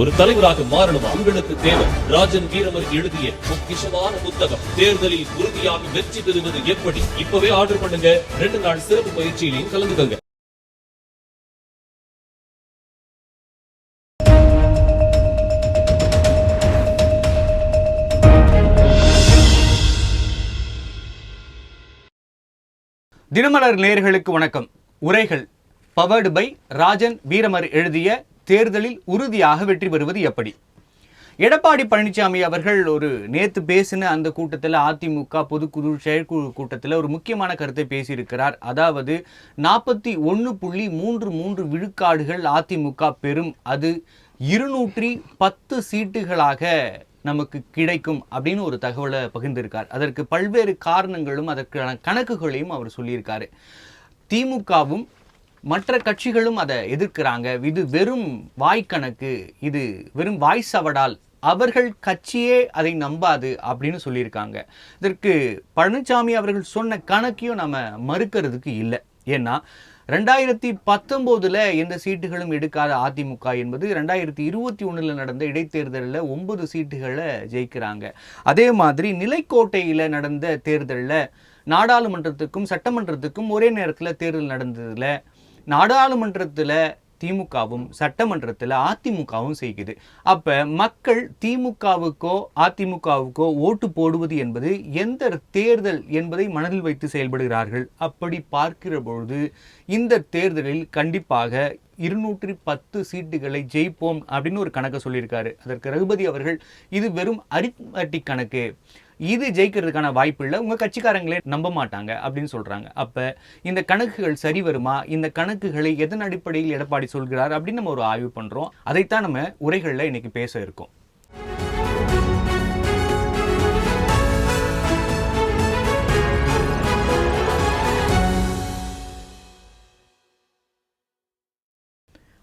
ஒரு தலைவராக மாறணும் உங்களுக்கு தேவை. ராஜன் வீரமர் எழுதிய பொக்கிஷமான புத்தகம் தேர்தலில் உறுதியாக வெற்றி பெறுவது எப்படி. இப்பவே ஆர்டர் பண்ணுங்க. 2 நாள் சிறப்பு பயிற்சியிலையும் கலந்துக்கங்க. தினமலர் நேயர்களுக்கு வணக்கம். உரைகள் பவர்டு பை ராஜன் வீரமர் எழுதிய தேர்தலில் உறுதியாக வெற்றி பெறுவது எப்படி. எடப்பாடி பழனிசாமி அவர்கள் நேற்று பேசின அந்த கூட்டத்தில், அதிமுக பொதுக்குழு செயற்குழு கூட்டத்தில் ஒரு முக்கியமான கருத்தை பேசியிருக்கிறார். அதாவது 41.33 விழுக்காடுகள் அதிமுக பெறும், அது 210 சீட்டுகளாக நமக்கு கிடைக்கும் அப்படின்னு ஒரு தகவலை பகிர்ந்திருக்கார். அதற்கு பல்வேறு காரணங்களும் அதற்கான கணக்குகளையும் அவர் சொல்லியிருக்காரு. திமுகவும் மற்ற கட்சிகளும் அதை எதிர்க்கிறாங்க. இது வெறும் வாய்க்கணக்கு, இது வெறும் வாய் சவடால், அவர்கள் கட்சியே அதை நம்பாது அப்படின்னு சொல்லியிருக்காங்க. இதற்கு பழனிசாமி அவர்கள் சொன்ன கணக்கையும் நம்ம மறுக்கிறதுக்கு இல்லை. ஏன்னா 2019 எந்த சீட்டுகளும் எடுக்காத அதிமுக என்பது 2021 நடந்த இடைத்தேர்தலில் 9 சீட்டுகளை ஜெயிக்கிறாங்க. அதே மாதிரி நிலைக்கோட்டையில் நடந்த தேர்தலில் நாடாளுமன்றத்துக்கும் சட்டமன்றத்துக்கும் ஒரே நேரத்தில் தேர்தல் நடந்ததில் நாடாளுமன்றத்தில் திமுகவும் சட்டமன்றத்தில் அதிமுகவும் செய்யுது. அப்போ மக்கள் திமுகவுக்கோ அதிமுகவுக்கோ ஓட்டு போடுவது என்பது எந்த தேர்தல் என்பதை மனதில் வைத்து செயல்படுகிறார்கள். அப்படி பார்க்கிற பொழுது இந்த தேர்தலில் கண்டிப்பாக 210 சீட்டுகளை ஜெயிப்போம் அப்படின்னு ஒரு கணக்கை சொல்லியிருக்காரு. அதற்கு ரகுபதி அவர்கள் இது வெறும் அரித்மெட்டிக் கணக்கு, இது ஜெயிக்கிறதுக்கான வாய்ப்பு இல்லை, உங்கள் கட்சிக்காரங்களே நம்ப மாட்டாங்க அப்படின்னு சொல்கிறாங்க. அப்போ இந்த கணக்குகள் சரி வருமா, இந்த கணக்குகளை எதன் அடிப்படையில் எடப்பாடி சொல்கிறார் அப்படின்னு நம்ம ஒரு ஆய்வு பண்ணுறோம். அதைத்தான் நம்ம உரைகளில் இன்னைக்கு பேச இருக்கோம்.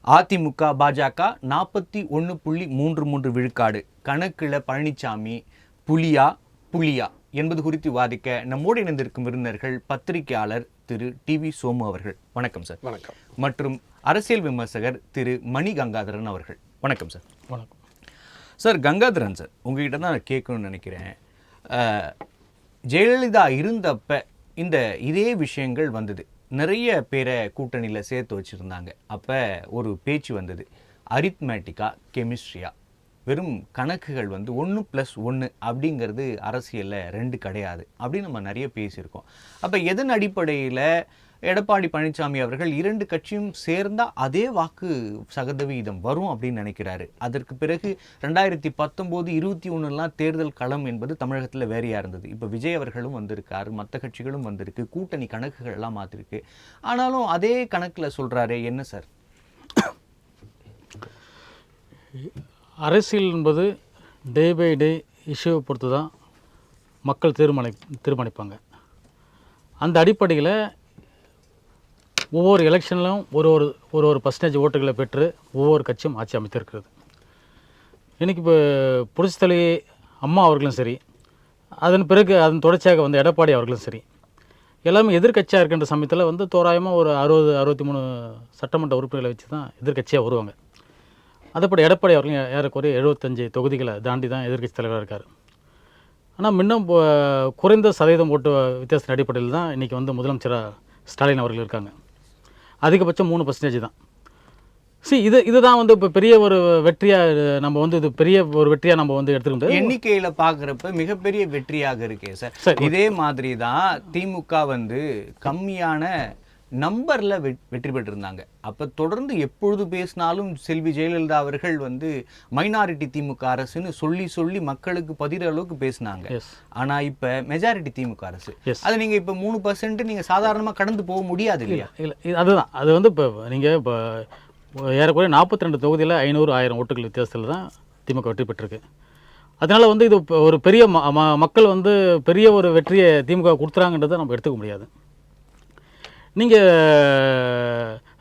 அதிமுக பாஜக 41.33 விழுக்காடு கணக்கில் பழனிசாமி புலியா என்பது குறித்து விவாதிக்க நம்மோடு இணைந்திருக்கும் விருந்தினர்கள் பத்திரிகையாளர் திரு டிவி சோமு அவர்கள். வணக்கம் சார். வணக்கம். மற்றும் அரசியல் விமர்சகர் திரு மணி கங்காதரன் அவர்கள். வணக்கம் சார். வணக்கம் சார். கங்காதரன் சார், உங்ககிட்ட தான் நான் கேட்கணும்னு நினைக்கிறேன். ஜெயலலிதா இருந்தப்ப இதே விஷயங்கள் வந்தது, நிறைய பேரை கூட்டணியில் சேர்த்து வச்சுருந்தாங்க. அப்போ ஒரு பேச்சு வந்தது, அரித்மேட்டிக்கா கெமிஸ்ட்ரியா, வெறும் கணக்குகள் 1+1 அப்படிங்கிறது அரசியலில் 2 கிடையாது அப்படின்னு நம்ம நிறைய பேசியிருக்கோம். அப்போ எதன் அடிப்படையில் எடப்பாடி பழனிசாமி அவர்கள் 2 கட்சியும் சேர்ந்தால் அதே வாக்கு சதவீதம் வரும் அப்படின்னு நினைக்கிறாரு? அதற்கு பிறகு 2019, 21 தேர்தல் களம் என்பது தமிழகத்தில் வேறையாக இருந்தது. இப்போ விஜய் அவர்களும் வந்திருக்காரு, மற்ற கட்சிகளும் வந்திருக்கு, கூட்டணி கணக்குகள் எல்லாம் மாற்றிருக்கு. ஆனாலும் அதே கணக்கில் சொல்கிறாரு, என்ன சார்? அரசியல் என்பது டே பை டே இஷ்யூவை பொறுத்து தான் மக்கள் தீர்மானிப்பாங்க. அந்த அடிப்படையில் ஒவ்வொரு எலெக்ஷன்லையும் ஒரு பர்சன்டேஜ் ஓட்டுகளை பெற்று ஒவ்வொரு கட்சியும் ஆட்சி அமைத்திருக்கிறது. இன்றைக்கி இப்போ புரட்சித்தலை அம்மா அவர்களும் சரி, அதன் தொடர்ச்சியாக எடப்பாடி அவர்களும் சரி, எல்லாமே எதிர்கட்சியாக இருக்கின்ற சமயத்தில் தோராயமாக ஒரு 60-63 சட்டமன்ற உறுப்பினர்களை வச்சு தான் எதிர்கட்சியாக வருவாங்க. அதப்படி எடப்பாடி அவர்கள் ஏறக்குறைய 75 தொகுதிகளை தாண்டி தான் எதிர்கட்சி தலைவராக இருக்கார். ஆனால் இன்னும் குறைந்த சதவீதம் ஓட்டு வித்தியாசத்தின் அடிப்படையில் தான் இன்றைக்கி முதலமைச்சராக ஸ்டாலின் அவர்கள் இருக்காங்க. அதிகபட்சம் 3% தான். இதுதான் இப்போ பெரிய ஒரு வெற்றியாக நம்ம இது பெரிய ஒரு வெற்றியாக நம்ம எடுத்துக்க முடியாது. எண்ணிக்கையில் பார்க்குறப்ப மிகப்பெரிய வெற்றியாக இருக்கே சார். இதே மாதிரி தான் திமுக கம்மியான நம்பரில் வெற்றி பெற்றிருந்தாங்க. அப்போ தொடர்ந்து எப்பொழுது பேசினாலும் செல்வி ஜெயலலிதா அவர்கள் மைனாரிட்டி திமுக அரசுன்னு சொல்லி மக்களுக்கு பதிகிற அளவுக்கு பேசினாங்க. ஆனால் இப்போ மெஜாரிட்டி திமுக அரசு. அது நீங்கள் இப்போ 3% நீங்கள் சாதாரணமாக கடந்து போக முடியாது இல்லையா? இல்லை, அதுதான் அது இப்போ நீங்கள் இப்போ ஏறக்குறைய 42 தொகுதியில் 500-1000 ஓட்டுகள் வித்தியாசத்தில் தான் திமுக வெற்றி பெற்றிருக்கு. அதனால் இது ஒரு பெரிய மக்கள் பெரிய ஒரு வெற்றியை திமுக கொடுத்துறாங்கன்றதை நம்ம எடுத்துக்க முடியாது. நீங்கள்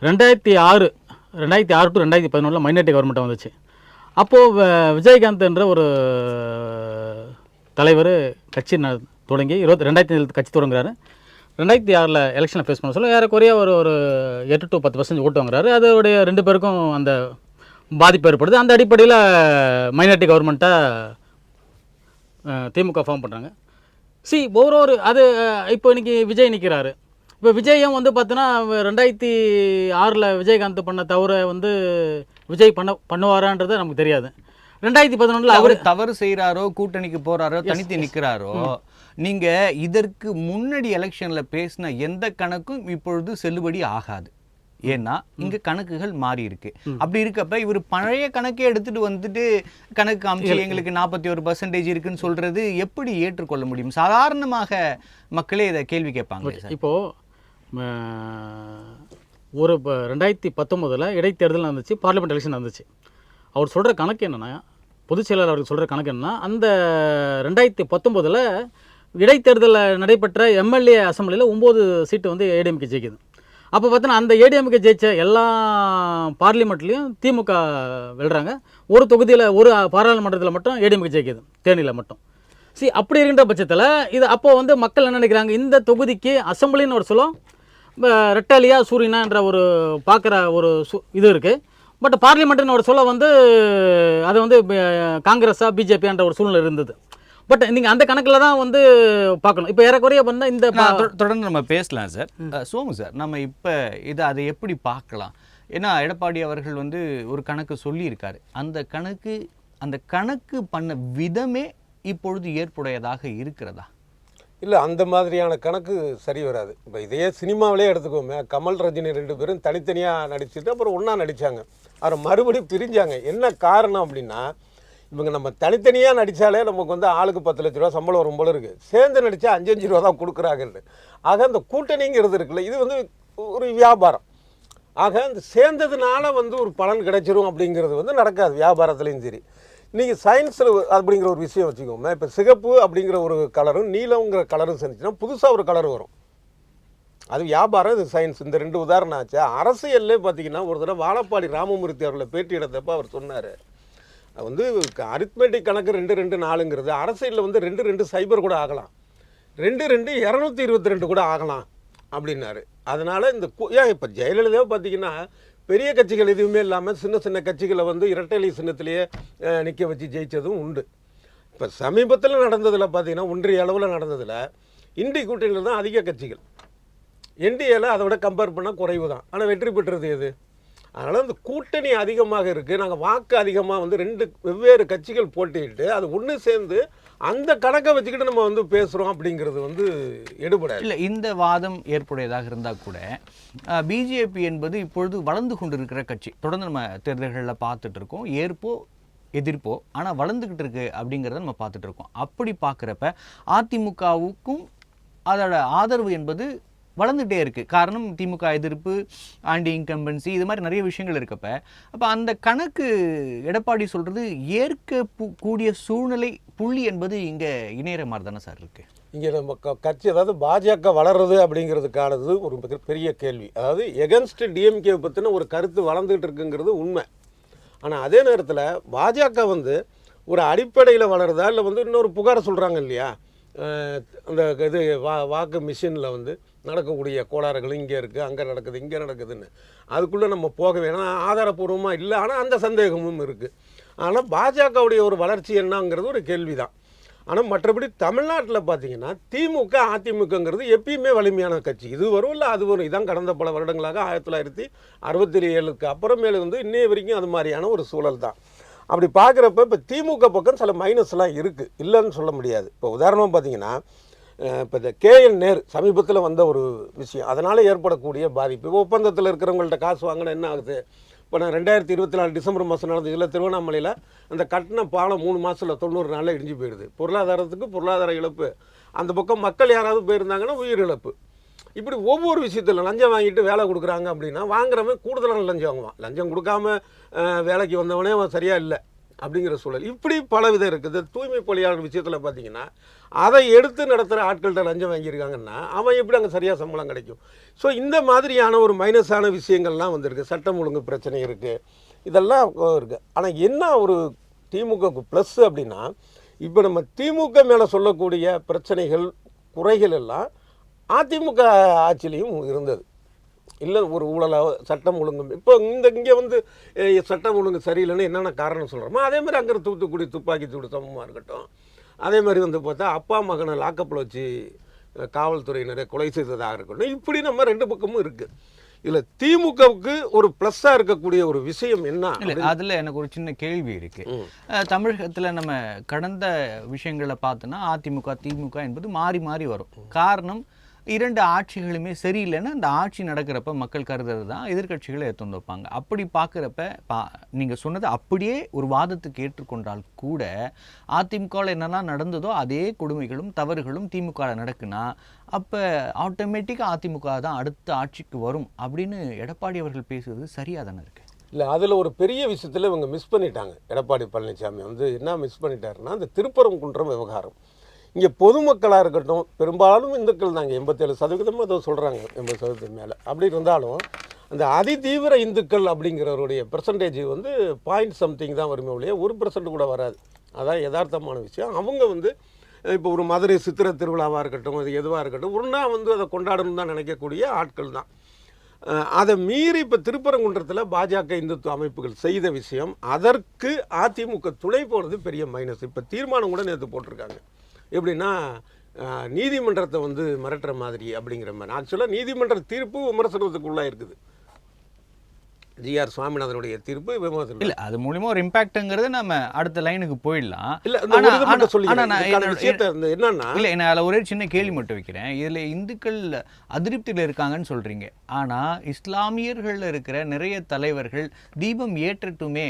2006 to 2011 மைனாரிட்டி கவர்மெண்ட்டாக வந்துச்சு. அப்போது விஜயகாந்த் என்ற ஒரு தலைவர் கட்சி தொடங்கி 2005 கட்சி தொடங்குறாரு. 2006 எலெக்ஷனில் ஃபேஸ் பண்ண சொல்ல ஏறக்குறைய ஒரு 8 to 10% ஓட்டு வாங்குறாரு. அதோடைய 2 பேருக்கும் அந்த பாதிப்பு ஏற்படுது. அந்த அடிப்படையில் மைனாரிட்டி கவர்மெண்ட்டாக திமுக ஃபார்ம் பண்ணுறாங்க. ஒரு அது இப்போ இன்றைக்கி விஜய் நிற்கிறாரு. இப்போ விஜயும் வந்து பார்த்தோன்னா 2006 விஜயகாந்த் பண்ண தவிர வந்து விஜய் பண்ணுவாரான்றது நமக்கு தெரியாது. 2011 அவர் தவறு செய்கிறாரோ, கூட்டணிக்கு போகிறாரோ, தனித்து நிற்கிறாரோ, நீங்க இதற்கு முன்னாடி எலெக்ஷன்ல பேசின எந்த கணக்கும் இப்பொழுது செல்லுபடி ஆகாது. ஏன்னா இங்க கணக்குகள் மாறி இருக்கு. அப்படி இருக்கப்ப இவர் பழைய கணக்கே எடுத்துட்டு வந்துட்டு கணக்கு அமைச்சு எங்களுக்கு 41% இருக்குன்னு சொல்றது எப்படி ஏற்றுக்கொள்ள முடியும்? சாதாரணமாக மக்களே இதை கேள்வி கேட்பாங்க. இப்போ ஒரு 2019 இடைத்தேர்தல் நடந்துச்சு, பார்லிமெண்ட் எலெக்ஷன் நடந்துச்சு. அவர் சொல்ற கணக்கு என்னன்னா, பொதுச் செயலாளர் அவர்கள் சொல்ற கணக்கு என்னன்னா, அந்த 2019 இடைத்தேர்தலில் நடைபெற்ற எம்எல்ஏ அசம்பிளியில் 9 சீட்டு வந்து ஏடிஎம்கே ஜெயிக்குது. அப்போ பார்த்தோன்னா அந்த ஏடிஎம்கே ஜெயிச்ச எல்லா பார்லிமெண்ட்லேயும் திமுக வெல்றாங்க. ஒரு தொகுதியில், ஒரு பாராளுமன்றத்தில் மட்டும் ஏடிஎம்கே ஜெயிக்குது, தேனியில் மட்டும். அப்படி இருக்கின்ற பட்சத்தில் இது அப்போ வந்து மக்கள் என்ன நினைக்கிறாங்க, இந்த தொகுதிக்கு அசம்பிளின்னு ஒரு சொல்லும் ரெட்டாலியா சூரியனான்ற ஒரு பார்க்குற ஒரு இது இருக்குது. பட் பார்லிமெண்ட்டுன்னு ஒரு சொல்ல வந்து அது வந்து காங்கிரஸா பிஜேபின்ற ஒரு சூழ்நிலை இருந்தது. பட் நீங்கள் அந்த கணக்கில் தான் வந்து பார்க்கணும். இப்போ ஏறக்குறைய பண்ணால் இந்த தொடர்ந்து நம்ம பேசலாம் சார். சோமு சார், நம்ம இப்போ அதை எப்படி பார்க்கலாம்? ஏன்னா எடப்பாடி அவர்கள் வந்து ஒரு கணக்கு சொல்லியிருக்காரு. அந்த கணக்கு பண்ண விதமே இப்பொழுது ஏற்புடையதாக இருக்கிறதா? இல்லை, அந்த மாதிரியான கணக்கு சரி வராது. இப்போ இதையே சினிமாவிலே எடுத்துக்கோமே, கமல் ரஜினி 2 பேரும் தனித்தனியாக நடிச்சுட்டு அப்புறம் ஒன்றா நடித்தாங்க, அப்புறம் மறுபடியும் பிரிஞ்சாங்க. என்ன காரணம் அப்படின்னா, இவங்க நம்ம தனித்தனியாக நடித்தாலே நமக்கு வந்து ஆளுக்கு 10 லட்ச ரூபா சம்பளம் வரும் போல இருக்குது. சேர்ந்து நடித்தா 5 ரூபா தான் கொடுக்குறாங்கன்னு. ஆக அந்த கூட்டணிங்கிறது இருக்குல்ல, இது வந்து ஒரு வியாபாரம். ஆக அந்த சேர்ந்ததுனால வந்து ஒரு பலன் கிடைச்சிரும் அப்படிங்கிறது வந்து நடக்காது வியாபாரத்துலேயும் சரி. நீங்கள் சயின்ஸில் அப்படிங்கிற ஒரு விஷயம் வச்சுக்கோங்க. இப்போ சிகப்பு அப்படிங்கிற ஒரு கலரும் நீலங்கிற கலரும் செஞ்சுன்னா புதுசாக ஒரு கலர் வரும். அது வியாபாரம், இது சயின்ஸ். இந்த 2 உதாரணம் ஆச்சு. அரசியல்லே பார்த்தீங்கன்னா ஒரு தடவை வாழப்பாடி ராமமூர்த்தி அவர்களை பேட்டி எடுத்தப்போ அவர் சொன்னார், வந்து அரித்மெட்டிக் கணக்கு 224ங்கிறது அரசியலில் வந்து 22 கூட ஆகலாம், 222 கூட ஆகலாம் அப்படின்னாரு. அதனால் இந்த ஏன் இப்போ ஜெயலலிதாவை பார்த்தீங்கன்னா பெரிய கட்சிகள் எதுவுமே இல்லாமல் சின்ன சின்ன கட்சிகளை வந்து இரட்டை சின்னத்திலேயே நிற்க வச்சு ஜெயித்ததும் உண்டு. இப்போ சமீபத்தில் நடந்ததில் பார்த்தீங்கன்னா ஒன்றிய அளவில் நடந்ததில் இண்டி கூட்டணியில் தான் அதிக கட்சிகள், என்டிஏல அதை விட கம்பேர் பண்ணால் குறைவு தான். ஆனால் வெற்றி பெற்றது எது? அதனால் அந்த கூட்டணி அதிகமாக இருக்குது. நாங்கள் வாக்கு அதிகமாக வந்து 2 வெவ்வேறு கட்சிகள் போட்டிட்டு அது ஒன்று சேர்ந்து அந்த கணக்கை வச்சுக்கிட்டு நம்ம வந்து பேசுகிறோம் அப்படிங்கிறது வந்து எடுபடாது. இல்லை, இந்த வாதம் ஏற்புடையதாக இருந்தால் கூட பிஜேபி என்பது இப்பொழுது வளர்ந்து கொண்டு இருக்கிற கட்சி. தொடர்ந்து நம்ம தேர்தல்களில் பார்த்துட்டு இருக்கோம், ஏற்போ எதிர்ப்போ, ஆனால் வளர்ந்துக்கிட்டு இருக்கு அப்படிங்கிறத நம்ம பார்த்துட்டு இருக்கோம். அப்படி பார்க்குறப்ப அதிமுகவுக்கும் அதோட ஆதரவு என்பது வளர்ந்துகிட்டே இருக்குது. காரணம் திமுக எதிர்ப்பு, ஆன்டி இன்கம்பன்சி, இது மாதிரி நிறைய விஷயங்கள் இருக்கப்ப அப்போ அந்த கணக்கு எடப்பாடி சொல்கிறது ஏற்கக்கூடிய சூழ்நிலை புள்ளி என்பது இங்கே இணையிற மாதிரி தானே சார் இருக்குது? இங்கே நம்ம கட்சி, அதாவது பாஜக வளர்றது அப்படிங்கிறதுக்கானது ஒரு பெரிய கேள்வி. அதாவது எகென்ஸ்ட் டிஎம்கே பற்றின ஒரு கருத்து வளர்ந்துகிட்டு இருக்குங்கிறது உண்மை. ஆனால் அதே நேரத்தில் பாஜக வந்து ஒரு அடிப்படையில் வளருதா, இல்லை வந்து இன்னொரு புகார் சொல்கிறாங்க இல்லையா, அந்த இது வாக்கு மிஷினில் வந்து நடக்கக்கூடிய கோளாறுகள் இங்கே இருக்குது, அங்கே நடக்குது, இங்கே நடக்குதுன்னு. அதுக்குள்ளே நம்ம போக வேணாம், ஆதாரப்பூர்வமாக இல்லை. ஆனால் அந்த சந்தேகமும் இருக்குது. ஆனால் பாஜகவுடைய ஒரு வளர்ச்சி என்னங்கிறது ஒரு கேள்வி தான். ஆனால் மற்றபடி தமிழ்நாட்டில் பார்த்தீங்கன்னா திமுக அதிமுகங்கிறது எப்பயுமே வலிமையான கட்சி. இது வரும் இல்லை அது வரும். இதான் கடந்த பல வருடங்களாக 1967க்கு அப்புறமேல வந்து இன்னைய வரைக்கும் அது மாதிரியான ஒரு சூழல் தான். அப்படி பார்க்குறப்ப இப்போ திமுக பக்கம் சில மைனஸ்லாம் இருக்குது, இல்லைன்னு சொல்ல முடியாது. இப்போ உதாரணமாக பார்த்தீங்கன்னா இப்போ இந்த கேஎன் நேரு சமீபத்தில் வந்த ஒரு விஷயம், அதனால் ஏற்படக்கூடிய பாதிப்பு. இப்போ ஒப்பந்தத்தில் இருக்கிறவங்கள்ட்ட காசு வாங்கினா என்ன ஆகுது? இப்போ நான் 2024 டிசம்பர் மாதம் நடந்ததில் திருவண்ணாமலையில் அந்த கட்டின பாலம் 3 மாதத்தில் 90 நாளில் இடிஞ்சு போயிடுது. பொருளாதாரத்துக்கு பொருளாதார இழப்பு. அந்த பக்கம் மக்கள் யாராவது போயிருந்தாங்கன்னா உயிர் இழப்பு. இப்படி ஒவ்வொரு விஷயத்தில் லஞ்சம் வாங்கிட்டு வேலை கொடுக்குறாங்க அப்படின்னா வாங்குறவன் கூடுதலான லஞ்சம் வாங்குவான். லஞ்சம் கொடுக்காம வேலைக்கு வந்தவனே அவன் சரியாக இல்லை அப்படிங்கிற சூழல். இப்படி பல விதம் இருக்குது. தூய்மை பணியாளர் விஷயத்தில் பார்த்தீங்கன்னா அதை எடுத்து நடத்துகிற ஆட்கள்கிட்ட லஞ்சம் வாங்கியிருக்காங்கன்னா அவன் எப்படி அங்கே சரியாக சம்பளம் கிடைக்கும்? ஸோ இந்த மாதிரியான ஒரு மைனஸான விஷயங்கள்லாம் வந்திருக்கு. சட்டம் ஒழுங்கு பிரச்சனை இருக்குது, இதெல்லாம் இருக்குது. ஆனால் என்ன ஒரு திமுகவுக்கு ப்ளஸ் அப்படின்னா, இப்போ நம்ம திமுக மேலே சொல்லக்கூடிய பிரச்சனைகள், குறைகள் எல்லாம் அதிமுக ஆட்சியிலையும் இருந்தது. இல்லை ஒரு ஊழலா சட்டம் ஒழுங்கு இப்போ இங்கே வந்து சட்டம் ஒழுங்கு சரியில்லைன்னு என்னென்ன காரணம் சொல்கிறோமோ அதே மாதிரி அங்கே தூத்துக்குடி துப்பாக்கி சூடு சம்பவமாக இருக்கட்டும், அதே மாதிரி வந்து பார்த்தா அப்பா மகனை லாக்கப்பில் வச்சு காவல்துறையினரை கொலை செய்ததாக இருக்கட்டும், இப்படி நம்ம ரெண்டு பக்கமும் இருக்குது. இதில் திமுகவுக்கு ஒரு ப்ளஸ்ஸாக இருக்கக்கூடிய ஒரு விஷயம் என்ன? இல்லை, அதில் எனக்கு ஒரு சின்ன கேள்வி இருக்கு. தமிழகத்தில் நம்ம கடந்த விஷயங்களை பார்த்தோன்னா அதிமுக திமுக என்பது மாறி மாறி வரும். காரணம், இரண்டு ஆட்சிகளுமே சரியில்லைன்னா அந்த ஆட்சி நடக்கிறப்ப மக்கள் கருதுறது தான் எதிர்கட்சிகளை எடுத்து வைப்பாங்க. அப்படி பார்க்குறப்ப நீங்கள் சொன்னது அப்படியே ஒரு வாதத்துக்கு ஏற்றுக்கொண்டால் கூட அதிமுகவில் என்னெல்லாம் நடந்ததோ அதே கொடுமைகளும் தவறுகளும் திமுகவில் நடக்குன்னா அப்போ ஆட்டோமேட்டிக்காக அதிமுக தான் அடுத்த ஆட்சிக்கு வரும் அப்படின்னு எடப்பாடி அவர்கள் பேசுவது சரியாக தானே இருக்குது? இல்லை, அதில் ஒரு பெரிய விஷயத்தில் இவங்க மிஸ் பண்ணிட்டாங்க. எடப்பாடி பழனிசாமி வந்து என்ன மிஸ் பண்ணிட்டாருன்னா, அந்த திருப்பரங்குன்றம் விவகாரம். இங்கே பொதுமக்களாக இருக்கட்டும், பெரும்பாலும் இந்துக்கள் தாங்க, 87% அதை சொல்கிறாங்க, 80% மேலே. அப்படி இருந்தாலும் அந்த அதிதீவிர இந்துக்கள் அப்படிங்கிறவருடைய பெர்சன்டேஜ் வந்து பாயிண்ட் சம்திங் தான் வருமே ஒழிய 1% கூட வராது. அதான் யதார்த்தமான விஷயம். அவங்க வந்து இப்போ ஒரு மதுரை சித்திரை திருவிழாவாக இருக்கட்டும், அது எதுவாக இருக்கட்டும், ஒன்றா வந்து அதை கொண்டாடணும் தான் நினைக்கக்கூடிய ஆட்கள் தான். அதை மீறி இப்போ திருப்பரங்குன்றத்தில் பாஜக இந்துத்துவ அமைப்புகள் செய்த விஷயம், அதற்கு அதிமுக துணை போகிறது பெரிய மைனஸ். இப்போ தீர்மானம் கூட நேற்று போட்டிருக்காங்க. எப்படின்னா நீதிமன்றத்தை வந்து மிரட்டுற மாதிரி அப்படிங்கிற மாதிரி. ஆக்சுவலாக நீதிமன்ற தீர்ப்பு விமர்சனத்துக்குள்ளே இருக்குது. ஜிஆர் சுவாமிநாதனுடைய தீர்ப்பு விமர்சனம் இல்லை, அது மூலியமா ஒரு இம்பாக்ட்ங்கிறது நம்ம அடுத்த லைனுக்கு போயிடலாம். இல்லை, என்னன்னா இல்லை, நான் அதில் ஒரே சின்ன கேள்வி மட்டும் வைக்கிறேன். இதில் இந்துக்கள் அதிருப்தியில் இருக்காங்கன்னு சொல்றீங்க, ஆனால் இஸ்லாமியர்கள் இருக்கிற நிறைய தலைவர்கள் தீபம் ஏற்றட்டுமே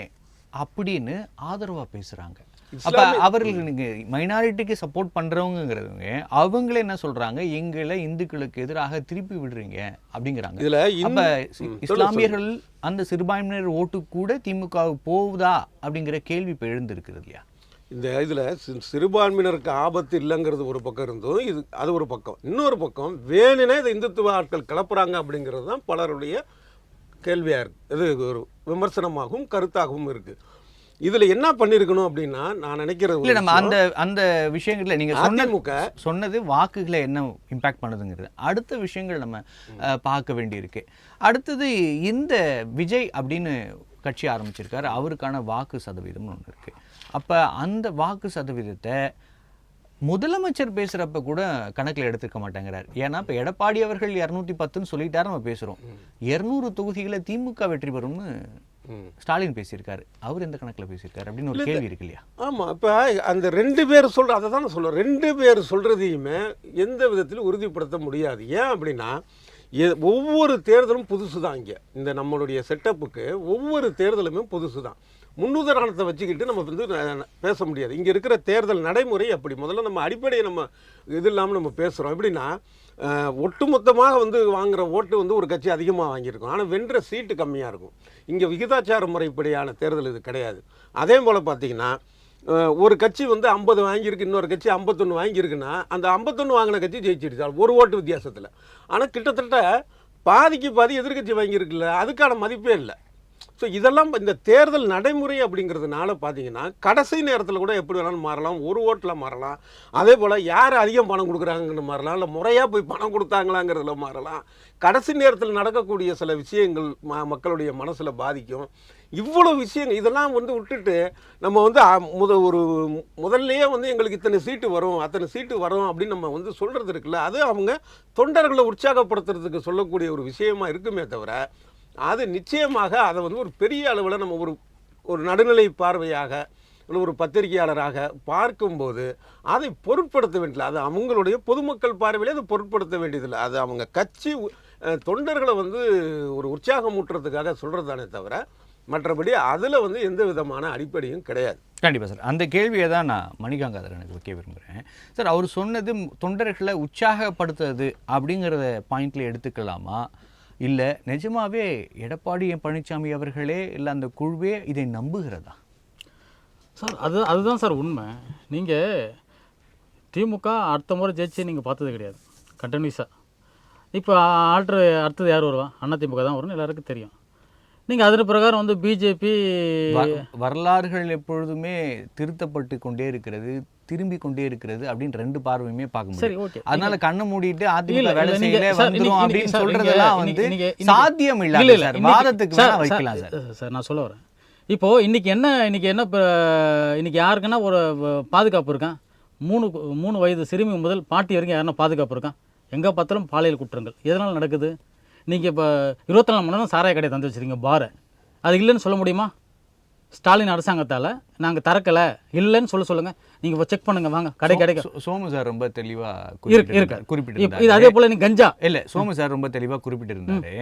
அப்படின்னு ஆதரவாக பேசுகிறாங்க. அப்போ அவர்கள் நீங்கள் மைனாரிட்டிக்கு சப்போர்ட் பண்ணுறவங்கிறவங்க அவங்களே என்ன சொல்கிறாங்க, எங்களை இந்துக்களுக்கு எதிராக திருப்பி விடுறீங்க அப்படிங்கிறாங்க. இதில் அப்போ இஸ்லாமியர்கள் அந்த சிறுபான்மையினர் ஓட்டு கூட திமுக போகுதா அப்படிங்கிற கேள்வி இப்போ எழுந்திருக்கிறது இல்லையா? இந்த இதில் சிறுபான்மையினருக்கு ஆபத்து இல்லைங்கிறது ஒரு பக்கம் இருந்தும் அது ஒரு பக்கம். இன்னொரு பக்கம் வேணுனே இந்த இந்துத்துவ ஆட்கள் கிளப்புறாங்க அப்படிங்கிறது தான் பலருடைய கேள்வியாக இருக்குது. இது ஒரு விமர்சனமாகவும் கருத்தாகவும் இருக்குது. இதில் என்ன பண்ணியிருக்கணும் அப்படின்னா நான் நினைக்கிறது, இல்லை, நம்ம அந்த விஷயங்களில் நீங்கள் சொன்னது வாக்குகளை என்ன இம்பேக்ட் பண்ணுதுங்கிறது. அடுத்த விஷயங்கள் நம்ம பார்க்க வேண்டியிருக்கு. அடுத்தது இந்த விஜய் அப்படின்னு கட்சி ஆரம்பிச்சிருக்காரு, அவருக்கான வாக்கு சதவீதம்னு ஒன்று இருக்குது. அப்போ அந்த வாக்கு சதவீதத்தை முதலமைச்சர் பேசுகிறப்ப கூட கணக்கில் எடுத்துக்க மாட்டேங்கிறார். ஏன்னா இப்போ எடப்பாடி அவர்கள் 210ன்னு சொல்லிட்டாரு, நம்ம பேசுகிறோம். 200 தொகுதிகளை திமுக வெற்றி பெறும்னு ஸ்டாலின் பேசியிருக்காரு. அவர் எந்த கணக்கில் பேசியிருக்காரு அப்படின்னு ஒரு கேள்வி இருக்கு இல்லையா? ஆமாம், இப்போ அந்த 2 பேர் சொல்கிற அதை தான் நான் சொல்கிறேன். 2 பேர் சொல்கிறதையுமே எந்த விதத்திலும் உறுதிப்படுத்த முடியாது. ஏன் அப்படின்னா ஒவ்வொரு தேர்தலும் புதுசு தான். இங்கே இந்த நம்மளுடைய செட்டப்புக்கு ஒவ்வொரு தேர்தலுமே புதுசு தான். முன்னுதாரணத்தை வச்சுக்கிட்டு நம்ம வந்து பேச முடியாது. இங்கே இருக்கிற தேர்தல் நடைமுறை அப்படி. முதல்ல நம்ம அடிப்படையை நம்ம இது இல்லாமல் நம்ம பேசுகிறோம். எப்படின்னா ஒட்டுமொத்தமாக வந்து வாங்குகிற ஓட்டு வந்து ஒரு கட்சி அதிகமாக வாங்கியிருக்கும், ஆனால் வென்ற சீட்டு கம்மியாக இருக்கும். இங்கே விகிதாச்சார முறைப்படியான தேர்தல் இது கிடையாது. அதே போல் பார்த்திங்கன்னா ஒரு கட்சி வந்து 50 வாங்கியிருக்கு, இன்னொரு கட்சி 51 வாங்கியிருக்குன்னா அந்த 51 வாங்கின கட்சி ஜெயிச்சிருச்சால் ஒரு ஓட்டு வித்தியாசத்தில். ஆனால் கிட்டத்தட்ட பாதிக்கு பாதி எதிர்கட்சி வாங்கியிருக்குல்ல, அதுக்கான மதிப்பே இல்லை. ஸோ இதெல்லாம் இந்த தேர்தல் நடைமுறை அப்படிங்கிறதுனால பார்த்தீங்கன்னா கடைசி நேரத்தில் கூட எப்படி வேணாலும் மாறலாம், ஒரு ஓட்டில் மாறலாம். அதே போல் யார் அதிகம் பணம் கொடுக்குறாங்கன்னு மாறலாம், இல்லை முறையாக போய் பணம் கொடுத்தாங்களாங்கிறதுல மாறலாம். கடைசி நேரத்தில் நடக்கக்கூடிய சில விஷயங்கள் மக்களுடைய மனசில் பாதிக்கும். இவ்வளோ விஷயங்கள் இதெல்லாம் வந்து விட்டுட்டு நம்ம வந்து முதல்லையே வந்து எங்களுக்கு இத்தனை சீட்டு வரும் அத்தனை சீட்டு வரும் அப்படின்னு நம்ம வந்து சொல்கிறது இருக்குல்ல, அது அவங்க தொண்டர்களை உற்சாகப்படுத்துறதுக்கு சொல்லக்கூடிய ஒரு விஷயமா இருக்குமே தவிர அது நிச்சயமாக அதை வந்து ஒரு பெரிய அளவில் நம்ம ஒரு நடுநிலை பார்வையாக இல்லை ஒரு பத்திரிகையாளராக பார்க்கும்போது அதை பொருட்படுத்த வேண்டியதில்லை. அது அவங்களுடைய பொதுமக்கள் பார்வையிலே அதை பொருட்படுத்த வேண்டியதில்லை. அது அவங்க கட்சி தொண்டர்களை வந்து ஒரு உற்சாகம் ஊட்டுறதுக்காக சொல்கிறதானே தவிர மற்றபடி அதில் வந்து எந்த விதமான அடிப்படையும் கிடையாது. கண்டிப்பாக சார், அந்த கேள்வியை தான் நான் மணிகாங்காதரனுக்கு வைக்க விரும்புகிறேன். சார், அவர் சொன்னது தொண்டர்களை உற்சாகப்படுத்துறது அப்படிங்கிறத பாயிண்டில் எடுத்துக்கலாமா, இல்லை நிஜமாவே எடப்பாடி பழனிசாமி அவர்களே இல்லை அந்த குழுவே இதை நம்புகிறதா? சார் அதுதான் சார் உண்மை. நீங்கள் திமுக அடுத்த முறை ஜெயிச்சு நீங்கள் பார்த்தது கிடையாது கண்டினியூஸாக. இப்போ அடுத்தது யார் வருவா? அதிமுக தான் வரும்னு எல்லாருக்கும் தெரியும். நீங்கள் அதன் பிரகாரம் வந்து பிஜேபி வரலாறுகள் எப்பொழுதுமே திருத்தப்பட்டு கொண்டே இருக்கிறது, திரும்பி கொண்டே இருக்கிறது அப்படின்னு ரெண்டு பார்வையுமே பார்க்க சரி முடியும். ஓகே. அதனால கண்ணை மூடிட்டு இல்ல, அதிமுக இல்ல, வேலை நீங்க- செய்யல சார், வந்துரும் இன்னைக்கு- அப்படின்னு சார், சொல்றதெல்லாம் நீங்க- வந்து இன்னைக்கு- சாத்தியம் இல்ல, இல்லாத இல்ல, சார். இன்னைக்கு- வாதத்துக்கு சார், வேணா வைக்கலாம் சார், சார். சார் நான் சொல்ல வரேன். இப்போ இன்னைக்கு என்ன இன்னைக்கு யாருக்குன்னா ஒரு பாதுகாப்பு இருக்கான்? 3 வயது சிறுமி முதல் பாட்டி வரைக்கும் யாருன்னா பாதுகாப்பு இருக்கான்? எங்கே பார்த்தாலும் பாலியல் குற்றங்கள் எதனால் நடக்குது? நீங்கள் இப்போ 24 மணி நேரம் சாராய கடையை தந்து வச்சுருக்கீங்க, பாரை. அது இல்லைன்னு சொல்ல முடியுமா? ஸ்டாலின் அரசாங்கத்தால் நாங்கள் திறக்கலை இல்லைன்னு சொல்லுங்கள். நீங்கள் செக் பண்ணுங்க, வாங்க கடை கிடைக்கும். சோமு சார் ரொம்ப தெளிவா இருக்கு. குறிப்பிட்டிருந்தாரு. இது அதே போல் நீ கஞ்சா இல்ல சோமு சார் ரொம்ப தெளிவா குறிப்பிட்டிருந்தாரு.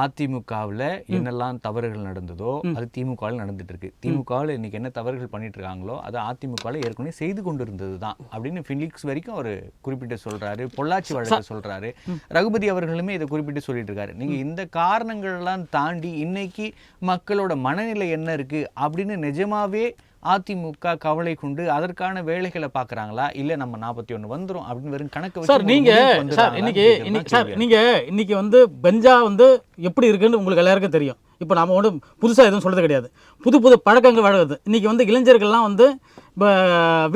அதிமுகவில் என்னெல்லாம் தவறுகள் நடந்ததோ அது திமுகவில் நடந்துட்டு இருக்கு. திமுகவில் இன்னைக்கு என்ன தவறுகள் பண்ணிட்டு இருக்காங்களோ அது அதிமுகவில் ஏற்கனவே செய்து கொண்டு இருந்தது தான் அப்படின்னு ஃபிலிக்ஸ் வரைக்கும் அவர் குறிப்பிட்டு சொல்றாரு. பொள்ளாச்சி வழக்கு சொல்றாரு. ரகுபதி அவர்களுமே இதை குறிப்பிட்டு சொல்லிட்டு இருக்காரு. நீங்க இந்த காரணங்கள்லாம் தாண்டி இன்னைக்கு மக்களோட மனநிலை என்ன இருக்கு அப்படின்னு நிஜமாவே அதிமுக கவலை கொண்டு அதற்கான வேலைகளை பார்க்குறாங்களா, இல்லை நம்ம 41 வந்துடும் அப்படின்னு வெறும் கணக்கு சார்? இன்னைக்கு வந்து பெஞ்சா வந்து எப்படி இருக்குன்னு உங்களுக்கு எல்லாருக்கும் தெரியும். இப்போ நம்ம வந்து புதுசாக எதுவும் சொல்கிறது கிடையாது. புது பழக்கங்கள் வழங்குது. இன்றைக்கி வந்து இளைஞர்கள்லாம் வந்து இப்போ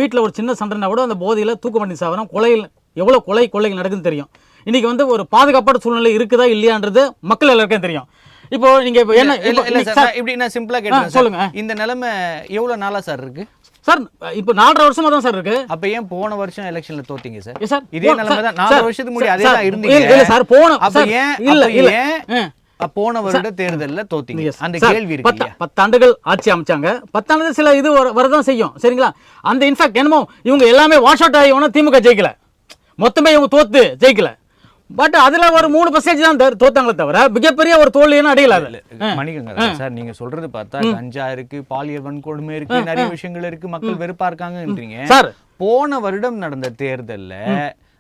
வீட்டில் ஒரு சின்ன சண்டைனா கூட அந்த போதையில் தூக்கம் பண்ணி சாவரம், கொலையில் எவ்வளோ கொள்ளைகள் நடக்குதுன்னு தெரியும். இன்றைக்கி வந்து ஒரு பாதுகாப்பான சூழ்நிலை இருக்குதா இல்லையான்றது மக்கள் எல்லாருக்கும் தெரியும். இப்போ நீங்க என்ன இப்படி நான் சிம்பிளா கேட்டேன், சொல்லுங்க. இந்த நிலைமை எவ்வளவு நாளா சார் இருக்கு சார்? இப்போ 4.5 வருஷமா தான் சார் இருக்கு. அப்ப ஏன் போன வருஷம் எலெக்ஷன்ல தோத்தீங்க சார்? சார் இதே நிலைமை தான் 4 வருஷத்துக்கு முன்னாடி அதே தான் இருந்தீங்க. இல்ல சார், போன அப்ப ஏன் போன வருட தேர்தல்ல தோத்தீங்க? அந்த கேள்வி இருக்கு. 10 ஆண்டுகள் ஆட்சி அமைச்சாங்க. 10 ஆண்டுகள் சில இது வரதான் செய்யும், சரிங்களா? அந்த இன்ஃபேக்ட் என்னமோ இவங்க எல்லாமே வாஷ் அவுட் ஆகி திமுக ஜெயிக்கல, மொத்தமே இவங்க தோத்து ஜெயிக்கல. பட் அதுல ஒரு 3% தான் தோத்தாங்களே தவிர மிகப்பெரிய ஒரு தோல்வியும் அடையல. மணிகங்க சார், நீங்க சொல்றது பார்த்தா கஞ்சா இருக்கு, பாலியல் வன்கொடுமை இருக்கு, நிறைய விஷயங்கள் இருக்கு, மக்கள் வெறுப்பா இருக்காங்கன்றீங்க சார். போன வருடம் நடந்த தேர்தல்ல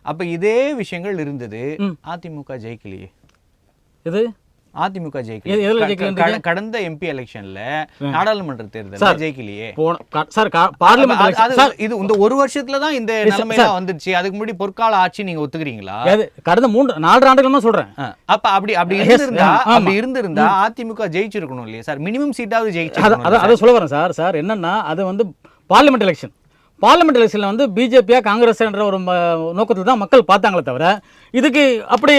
அப்ப இதே விஷயங்கள் இருந்தது, அதிமுக ஜெயிக்கலையே. இது அதிமுக ஜெயிக்கல. கடந்த எம்பி எலெக்ஷன்ல நாடாளுமன்ற தேர்தல் ஜெயிக்கலையே சார். பார்லிமெண்ட் இது இந்த ஒரு வருஷத்துல தான் இந்த நிலைமையில வந்துருச்சு. அதுக்கு முன்னாடி பொற்கால ஆட்சி நீங்க ஒத்துக்கிறீங்களா? கடந்த 4 ஆண்டுகள் சொல்றேன். அப்ப அப்படி இருந்திருந்தா அதிமுக ஜெயிச்சிருக்கணும் இல்லையா சார்? மினிமம் சீட்டாவது ஜெயிச்சு. அதை சொல்ல வரேன் சார். சார் என்னன்னா அது வந்து பார்லிமெண்ட் எலெக்ஷன். பார்லிமெண்ட் எலெக்ஷனில் வந்து பிஜேபியா காங்கிரஸ் என்ற ஒரு நோக்கத்தில் தான் மக்கள் பார்த்தாங்களே தவிர இதுக்கு அப்படி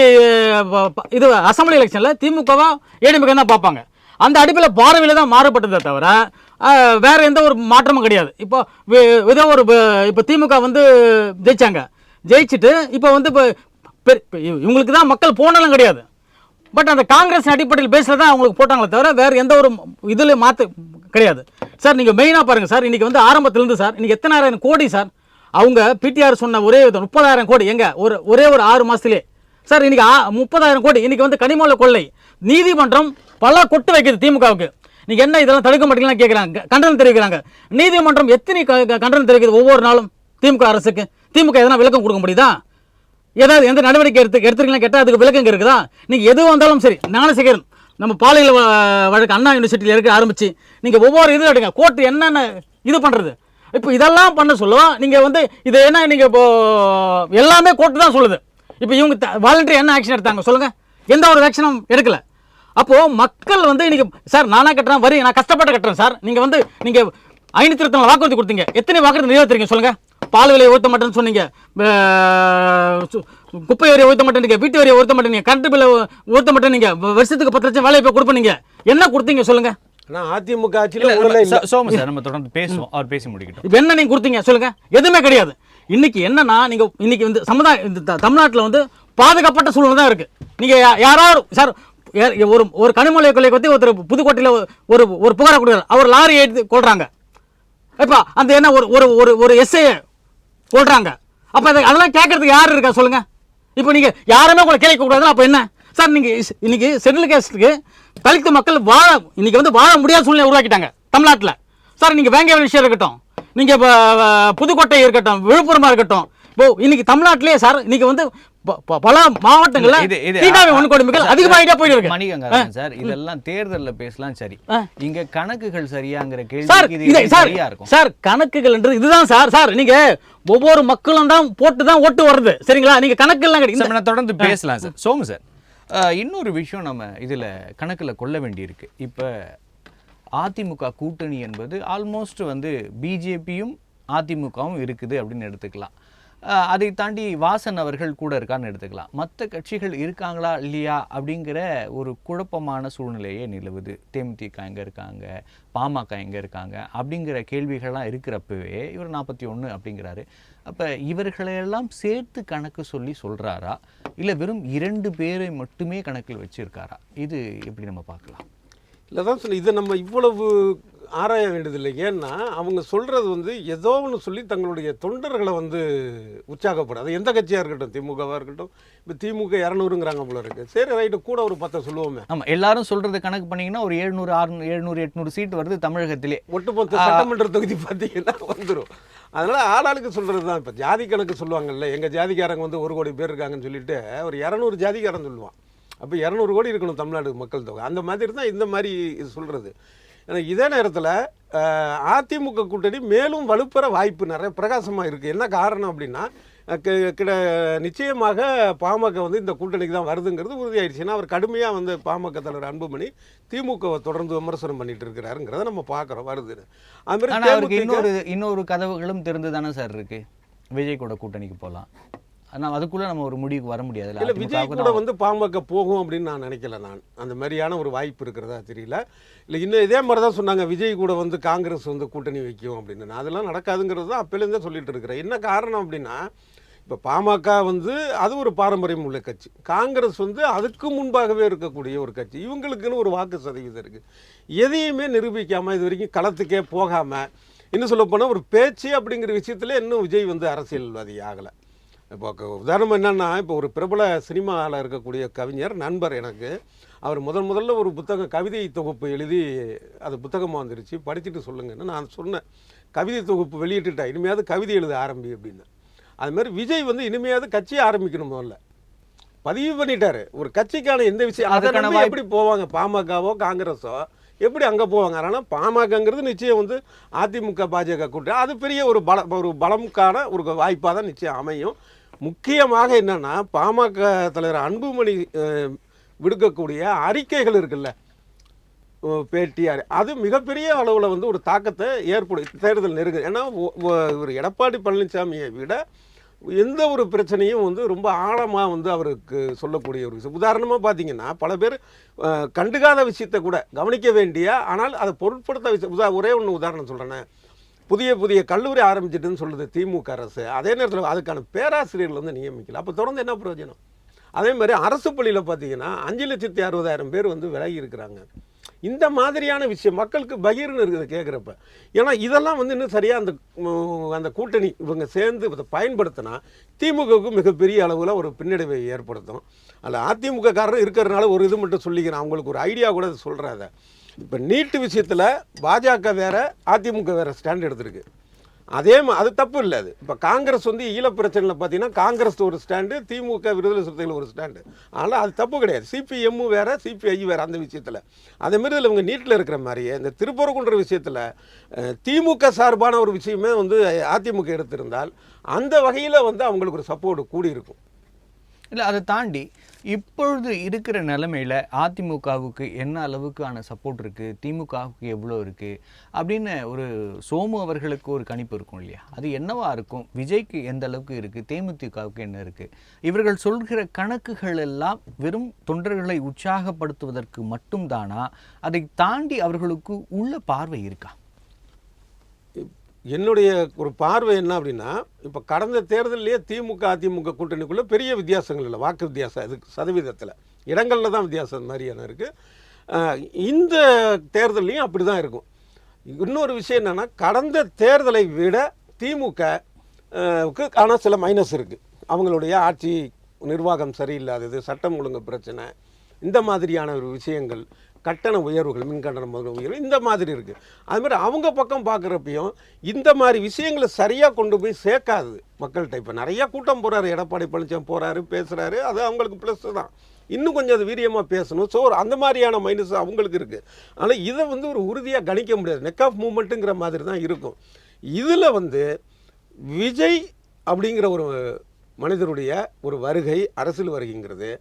இது அசம்பிளி எலெக்ஷனில் திமுகவா ஏடிஎம்கே தான் பார்ப்பாங்க. அந்த அடிப்படையில் பார்வையில் தான் மாறுபட்டதை தவிர வேற எந்த ஒரு மாற்றமும் கிடையாது. இப்போ ஏதோ ஒரு இப்போ திமுக வந்து ஜெயிச்சுட்டு இப்போ வந்து இப்போ இவங்களுக்கு தான் மக்கள் போனாலும் கிடையாது. பட் அந்த காங்கிரஸ் அடிப்படையில் பேஸில் தான் அவங்களுக்கு போட்டாங்களே தவிர வேறு எந்த ஒரு இதில் மாற்ற கிடையாது சார். நீங்கள் மெயினாக பாருங்கள் சார், இன்றைக்கி வந்து ஆரம்பத்திலேருந்து சார் இன்றைக்கி எத்தனாயிரம் கோடி சார் அவங்க பிடிஆர் சொன்ன ஒரே 30,000 கோடி எங்கே ஒரே ஒரு 6 மாதத்துலேயே சார் இன்றைக்கி 30,000 கோடி. இன்றைக்கி வந்து கனிமூல கொள்ளை நீதிமன்றம் பல கொட்டு வைக்குது திமுகவுக்கு. நீங்கள் என்ன இதெல்லாம் தடுக்க மாட்டீங்கன்னு கேட்குறாங்க, கண்டனம் தெரிவிக்கிறாங்க. நீதிமன்றம் எத்தனை கண்டனம் தெரிவிக்குது ஒவ்வொரு நாளும் திமுக அரசுக்கு? திமுக எதனா விளக்கம் கொடுக்க முடியுதா? ஏதாவது எந்த நடவடிக்கை எடுத்துக்கலாம் கேட்டால் அதுக்கு விளக்கங்க இருக்குதா? நீங்கள் எது வந்தாலும் சரி, ஞானசேகரன் நம்ம பாலியல் வழக்கு அண்ணா யூனிவர்சிட்டியில் இருக்க ஆரம்பிச்சு நீங்கள் ஒவ்வொரு இது எடுங்க, கோர்ட்டு என்னென்ன இது பண்ணுறது. இப்போ இதெல்லாம் பண்ண சொல்லுவோம். நீங்கள் வந்து இது என்ன நீங்கள் இப்போ எல்லாமே கோர்ட்டு தான் சொல்லுது. இப்போ இவங்க வாலண்டரி என்ன ஆக்ஷன் எடுத்தாங்க சொல்லுங்கள்? எந்த ஒரு ஆக்ஷனும் எடுக்கலை. அப்போது மக்கள் வந்து இன்றைக்கி சார் நானாக கட்டுறேன் வரி, நான் கஷ்டப்பட்டு கட்டுறேன் சார். நீங்கள் வந்து நீங்கள் 524 வாக்குறுதி கொடுத்தீங்க, எத்தனை வாக்குறுதி நிறைவேற்றுறீங்க சொல்லுங்கள்? பால் விலையை உயர்த்த மாட்டேன்னு சொன்னீங்க, குப்பை வரியை உயர்த்த மாட்டேன், வீட்டு வரியை உயர்த்த மாட்டேங்க, கரண்ட் பில்லை உயர்த்த மாட்டேன், நீங்கள் வருஷத்துக்கு 10 லட்சம் வேலையை போய் கொடுப்பீங்க, என்ன கொடுத்தீங்க சொல்லுங்க? அதிமுக ஆட்சியில் சோமு சார் நம்ம தொடர்ந்து பேசுவோம், அவர் பேசி முடிக்கட்டும். இப்போ என்ன நீங்க கொடுத்தீங்க சொல்லுங்க? எதுவுமே கிடையாது. இன்னைக்கு என்னன்னா நீங்க இன்னைக்கு வந்து இந்த தமிழ்நாட்டில் வந்து பாதுகாப்பட்ட சூழ்நிலை தான் இருக்கு. நீங்க யாராவது சார் ஒரு கனிமொழி கொலை பற்றி ஒருத்தர் புதுக்கோட்டையில் ஒரு புகாரை கொடுக்குறாரு, அவர் லாரி எடுத்து கொள்றாங்க. இப்போ அந்த என்ன ஒரு எஸ்ஐ கொள்றாங்க. அப்போ அதெல்லாம் கேட்கறதுக்கு யார் இருக்கா சொல்லுங்க? இப்போ நீங்க யாருமே உங்களை கேட்க கூடாது. அப்போ என்ன சார் நீங்க இன்னைக்கு ஷெட்யூல் கேஸ்ட்டுக்கு தலித்து மக்கள் இன்னைக்கு வந்து வாழ முடியாத சூழ்நிலை உருவாக்கிட்டாங்க தமிழ்நாட்டில் சார். நீங்க வேங்க விஷயம் இருக்கட்டும், நீங்க இப்போ புதுக்கோட்டை இருக்கட்டும், விழுப்புரமா இருக்கட்டும், இப்போ இன்னைக்கு தமிழ்நாட்டிலே சார் இன்னைக்கு வந்து பல மாவட்டங்கள்ல வன்கொடுமைகள் அதிகமாகிட்டே போயிட்டு இருக்கு. மணிகங்க சார் இதெல்லாம் தேர்தல்ல பேசலாம் சரி, இங்க கணக்குகள் சரியாங்கிற கேள்வி சரியா இருக்கும் சார். கணக்குகள் என்று இதுதான் சார். சார் நீங்க ஒவ்வொரு மக்களும் தான் போட்டு தான் ஓட்டு வருது, சரிங்களா? நீங்க கணக்கு எல்லாம் தொடர்ந்து பேசலாம் சார். சோமு சார் இன்னொரு விஷயம் நம்ம இதில் கணக்கில் கொள்ள வேண்டியிருக்கு. இப்போ அதிமுக கூட்டணி என்பது ஆல்மோஸ்ட் வந்து பிஜேபியும் அதிமுகவும் இருக்குது அப்படின்னு எடுத்துக்கலாம். அதை தாண்டி வாசன் அவர்கள் கூட இருக்கான்னு எடுத்துக்கலாம். மற்ற கட்சிகள் இருக்காங்களா இல்லையா அப்படிங்கிற ஒரு குழப்பமான சூழ்நிலையே நிலவுது. தேமுதிக எங்கே இருக்காங்க, பாமக எங்கே இருக்காங்க அப்படிங்கிற கேள்விகள்லாம் இருக்கிறப்பவே இவர் 41 அப்படிங்கிறாரு. அப்போ இவர்களையெல்லாம் சேர்த்து கணக்கு சொல்கிறாரா, இல்லை வெறும் 2 பேரை மட்டுமே கணக்கில் வச்சுருக்காரா? இது எப்படி நம்ம பார்க்கலாம்? இல்லை தான் சொல்லி இதை நம்ம இவ்வளவு ஆராய வேண்டியதில்லை. ஏன்னா அவங்க சொல்கிறது வந்து ஏதோ ஒன்று சொல்லி தங்களுடைய தொண்டர்களை வந்து உற்சாகப்படும். அது எந்த கட்சியாக இருக்கட்டும், திமுகவாக இருக்கட்டும். இப்போ திமுக 200ங்கிறாங்க போல இருக்குது. சரி ரைட்டு, கூட ஒரு 10 சொல்லுவோமே. ஆமாம், எல்லாரும் சொல்கிறத கணக்கு பண்ணிங்கன்னா ஒரு 700 சீட் வருது தமிழகத்திலே. ஒட்டுமொத்த சட்டமன்ற தொகுதி பார்த்தீங்கன்னா வந்துடும். அதனால் ஆளாளுக்கு சொல்கிறது தான். இப்போ ஜாதி கணக்கு சொல்லுவாங்கல்ல, எங்கள் ஜாதிக்காரங்க வந்து 1 கோடி பேர் இருக்காங்கன்னு சொல்லிட்டு ஒரு 200 ஜாதிக்காரன் சொல்லுவான். அப்போ 200 கோடி இருக்கணும் தமிழ்நாடு மக்கள் தொகை. அந்த மாதிரி தான் இந்த மாதிரி சொல்கிறது. ஏன்னா இதே நேரத்தில் அதிமுக கூட்டணி மேலும் வலுப்பெற வாய்ப்பு நிறைய பிரகாசமாக இருக்குது. என்ன காரணம் அப்படின்னா, நிச்சயமாக பாமக வந்து இந்த கூட்டணிக்கு தான் வருதுங்கிறது உறுதியாயிடுச்சு. ஏன்னா அவர் கடுமையாக வந்து பாமக தலைவர் அன்புமணி திமுகவை தொடர்ந்து விமர்சனம் பண்ணிட்டு இருக்கிறாருங்கிறத நம்ம பார்க்குறோம் வருதுன்னு. அதுமாதிரி இன்னொரு கதவுகளும் திறந்து தானே சார் இருக்கு. விஜய் கூட கூட்டணிக்கு போகலாம். ஆனால் அதுக்குள்ளே நம்ம ஒரு முடிவுக்கு வர முடியாது. இல்லை, விஜய் கூட வந்து பாமக போகும் அப்படின்னு நான் நினைக்கல. நான் அந்த மாதிரியான ஒரு வாய்ப்பு இருக்கிறதா தெரியல. இல்லை, இன்னும் இதே மாதிரி தான் சொன்னாங்க, விஜய் கூட வந்து காங்கிரஸ் வந்து கூட்டணி வைக்கும் அப்படின்னு. அதெல்லாம் நடக்காதுங்கிறது தான் அப்போலேருந்தே சொல்லிட்டு இருக்கிறேன். என்ன காரணம் அப்படின்னா, இப்போ பாமக வந்து அது ஒரு பாரம்பரியம் உள்ள கட்சி, காங்கிரஸ் வந்து அதுக்கு முன்பாகவே இருக்கக்கூடிய ஒரு கட்சி. இவங்களுக்குன்னு ஒரு வாக்கு சதவீதம் இருக்குது. எதையுமே நிரூபிக்காமல் இது வரைக்கும் களத்துக்கே போகாமல், இன்னும் சொல்லப்போனால் ஒரு பேச்சு அப்படிங்கிற விஷயத்தில் இன்னும் விஜய் வந்து அரசியல்வாதி ஆகலை. இப்போ உதாரணம் என்னென்னா, இப்போ ஒரு பிரபல சினிமாவில் இருக்கக்கூடிய கவிஞர் நண்பர் எனக்கு, அவர் முதல்ல ஒரு புத்தகம் கவிதை தொகுப்பு எழுதி அது புத்தகமாக வந்துருச்சு, படிச்சுட்டு சொல்லுங்கன்னு நான் சொன்னேன். கவிதை தொகுப்பு வெளியிட்டுட்டா, இனிமையாவது கவிதை எழுத ஆரம்பி அப்படின்னு. அதுமாதிரி விஜய் வந்து இனிமையாவது கட்சியை ஆரம்பிக்கணும். முதல்ல பதிவு பண்ணிட்டாரு. ஒரு கட்சிக்கான எந்த விஷயம் அதற்கான எப்படி போவாங்க, பாமகவோ காங்கிரஸோ எப்படி அங்கே போவாங்க? அதனால் பாமகங்கிறது நிச்சயம் வந்து அதிமுக பாஜக கூட்டணி அது பெரிய ஒரு பலமுக்கான ஒரு வாய்ப்பாக தான் நிச்சயம் அமையும். முக்கியமாக என்னென்னா, பாமக தலைவர் அன்புமணி விடுக்கக்கூடிய அறிக்கைகள் இருக்குல்ல, பேட்டியார், அது மிகப்பெரிய அளவில் வந்து ஒரு தாக்கத்தை ஏற்படும் தேர்தல் நெருங்குது. ஏன்னா ஒரு எடப்பாடி பழனிசாமியை விட எந்த ஒரு பிரச்சனையும் வந்து ரொம்ப ஆழமாக வந்து அவருக்கு சொல்லக்கூடிய ஒரு விஷயம். உதாரணமாக பார்த்தீங்கன்னா, பல பேர் கண்டுக்காத விஷயத்தை கூட கவனிக்க வேண்டிய, ஆனால் அதை பொருட்படுத்த விஷயம். ஒரே ஒன்று உதாரணம் சொல்கிறேன்னே, புதிய கல்லூரி ஆரம்பிச்சிட்டுன்னு சொல்லுது திமுக அரசு. அதே நேரத்தில் அதுக்கான பேராசிரியர்கள் வந்து நியமிக்கல. அப்போ தொடர்ந்து என்ன பிரயோஜனம்? அதே மாதிரி அரசு பள்ளியில் பார்த்தீங்கன்னா 5,60,000 பேர் வந்து விலகி இருக்கிறாங்க. இந்த மாதிரியான விஷயம் மக்களுக்கு பகிர்னு இருக்குது கேட்குறப்ப. ஏன்னா இதெல்லாம் வந்து இன்னும் சரியாக அந்த கூட்டணி இவங்க சேர்ந்து இதை பயன்படுத்தினா திமுகவுக்கு மிகப்பெரிய அளவில் ஒரு பின்னடைவை ஏற்படுத்தும். அதில் அதிமுக காரர் இருக்கிறதுனால ஒரு இது மட்டும் சொல்லிக்கிறேன், அவங்களுக்கு ஒரு ஐடியா கூட சொல்கிறேன். அதை இப்போ நீட்டு விஷயத்தில் பாஜக வேறு அதிமுக வேறு ஸ்டாண்ட் எடுத்திருக்கு. அது தப்பு இல்லை. அது இப்போ காங்கிரஸ் வந்து ஈழப்பிரச்சனையில் பார்த்தீங்கன்னா காங்கிரஸ் ஒரு ஸ்டாண்டு, திமுக விடுதலை சிறுத்தைகள் ஒரு ஸ்டாண்டு. ஆனால் அது தப்பு கிடையாது. சிபிஎம் வேறு, சிபிஐ வேறு அந்த விஷயத்தில். அதேமாரி இதில் இவங்க நீட்டில் இருக்கிற மாதிரியே இந்த திருப்பரங்குன்ற விஷயத்தில் திமுக சார்பான ஒரு விஷயமே வந்து அதிமுக எடுத்திருந்தால் அந்த வகையில் வந்து அவங்களுக்கு ஒரு சப்போர்ட் கூடியிருக்கும். இல்லை, அதை தாண்டி இப்பொழுது இருக்கிற நிலைமையில் அதிமுகவுக்கு என்ன அளவுக்கான சப்போர்ட் இருக்குது, திமுகவுக்கு எவ்வளோ இருக்குது அப்படின்னு ஒரு சோமு அவர்களுக்கு ஒரு கணிப்பு இருக்கும் இல்லையா? அது என்னவா இருக்கும்? விஜய்க்கு எந்த அளவுக்கு இருக்குது, தேமுதிகவுக்கு என்ன இருக்குது? இவர்கள் சொல்கிற கணக்குகள் எல்லாம் வெறும் தொண்டர்களை உற்சாகப்படுத்துவதற்கு மட்டும்தானா? அதை தாண்டி அவர்களுக்கு உள்ள பார்வை இருக்கா? என்னுடைய ஒரு பார்வை என்ன அப்படின்னா, இப்போ கடந்த தேர்தலையே திமுக அதிமுக கூட்டணிக்குள்ளே பெரிய வித்தியாசங்கள் இல்லை, வாக்கு வித்தியாசம் அதுக்கு சதவீதத்தில் இடங்களில் தான் வித்தியாசம் மாதிரியான இருக்குது. இந்த தேர்தலையும் அப்படி தான் இருக்கும். இன்னொரு விஷயம் என்னென்னா, கடந்த தேர்தலை விட திமுகவுக்கு ஆனால் சில மைனஸ் இருக்குது. அவங்களுடைய ஆட்சி நிர்வாகம் சரியில்லாதது, சட்டம் ஒழுங்கு பிரச்சனை, இந்த மாதிரியான ஒரு விஷயங்கள், கட்டண உயர்வுகள், மின்கட்டண உயர்வு இந்த மாதிரி இருக்குது. அதுமாதிரி அவங்க பக்கம் பார்க்குறப்பையும் இந்த மாதிரி விஷயங்களை சரியாக கொண்டு போய் சேர்க்காது மக்கள்கிட்ட. இப்போ நிறையா கூட்டம் போகிறாரு, எடப்பாடி பழனிசாமி போகிறாரு, பேசுகிறாரு, அது அவங்களுக்கு ப்ளஸ் தான். இன்னும் கொஞ்சம் அது வீரியமாக பேசணும். ஸோ அந்த மாதிரியான மைனஸ் அவங்களுக்கு இருக்குது. ஆனால் இதை வந்து ஒரு உறுதியாக கணிக்க முடியாது. நெக் ஆஃப் மூமெண்ட்டுங்கிற மாதிரி தான் இருக்கும். இதில் வந்து விஜய் அப்படிங்கிற ஒரு மனிதருடைய ஒரு வருகை, அரசியல் வருகைங்கிறது